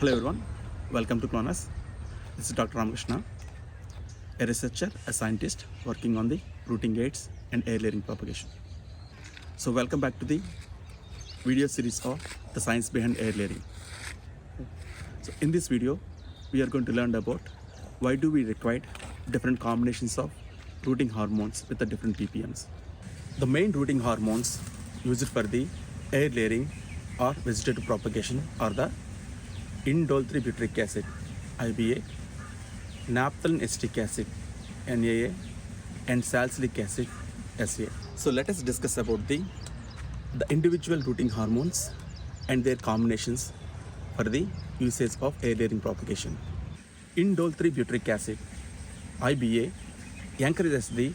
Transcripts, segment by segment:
Hello everyone, welcome to Kloners. This is Dr. Ramakrishna, a researcher, a scientist working on the rooting aids and air layering propagation. So welcome back to the video series of the science behind air layering. So in this video, we are going to learn about why do we require different combinations of rooting hormones with the different ppms. The main rooting hormones used for the air layering or vegetative propagation are the indole 3-butyric acid IBA, naphthalene acetic acid NAA, and salicylic acid SA. So let us discuss about the individual rooting hormones and their combinations for the usage of air layering propagation. Indole 3-butyric acid IBA encourages the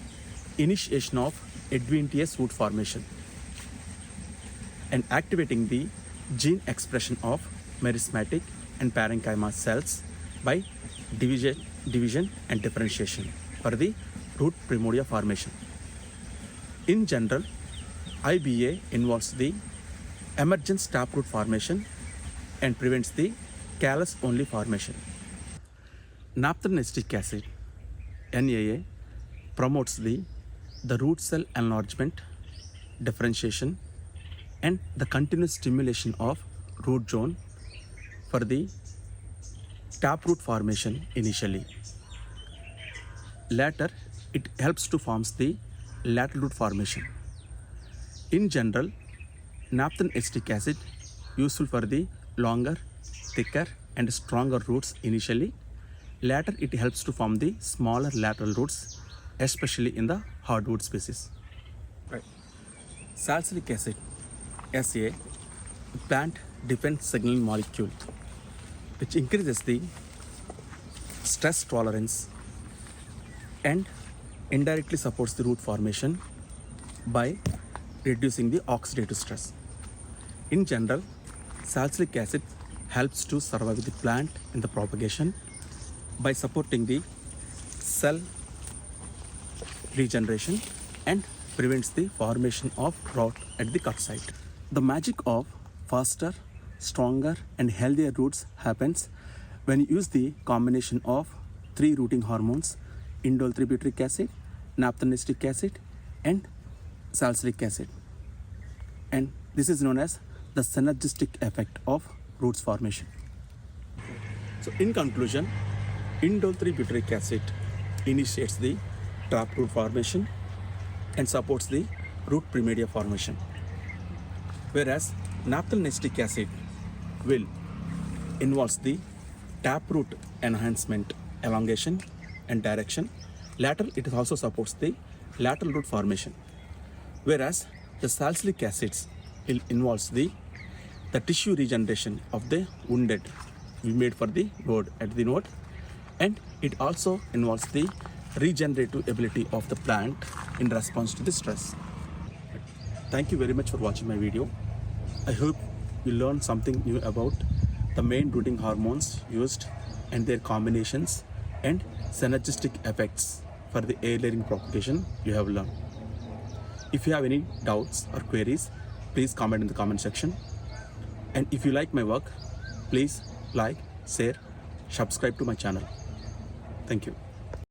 initiation of adventitious root formation and activating the gene expression of meristematic and parenchyma cells by division and differentiation for the root primordia formation. In general, IBA involves the emergence taproot formation and prevents the callus only formation. Naphthalene acetic acid NAA promotes the root cell enlargement, differentiation, and the continuous stimulation of root zone for the taproot formation initially. Later, it helps to form the lateral root formation. In general, naphthalene acetic acid useful for the longer, thicker, and stronger roots initially. Later, it helps to form the smaller lateral roots, especially in the hardwood species. Right. Salicylic acid SA, plant defense signaling molecule, which increases the stress tolerance and indirectly supports the root formation by reducing the oxidative stress. In general, salicylic acid helps to survive the plant in the propagation by supporting the cell regeneration and prevents the formation of rot at the cut site. The magic of faster, stronger, and healthier roots happens when you use the combination of three rooting hormones: indole 3-butyric acid, naphthalene acetic acid, and salicylic acid. And this is known as the synergistic effect of roots formation. So in conclusion, indole 3-butyric acid initiates the taproot formation and supports the root primordia formation, whereas naphthalene acetic acid will involves the taproot enhancement, elongation, and direction. Later, it also supports the lateral root formation, whereas the salicylic acids will involves the tissue regeneration of the wounded we made for the node at the node, and it also involves the regenerative ability of the plant in response to the stress. Thank you very much for watching my video. I hope you learned something new about the main rooting hormones used and their combinations and synergistic effects for the air layering propagation you have learned. If you have any doubts or queries, please comment in the comment section. And if you like my work, please like, share, subscribe to my channel. Thank you.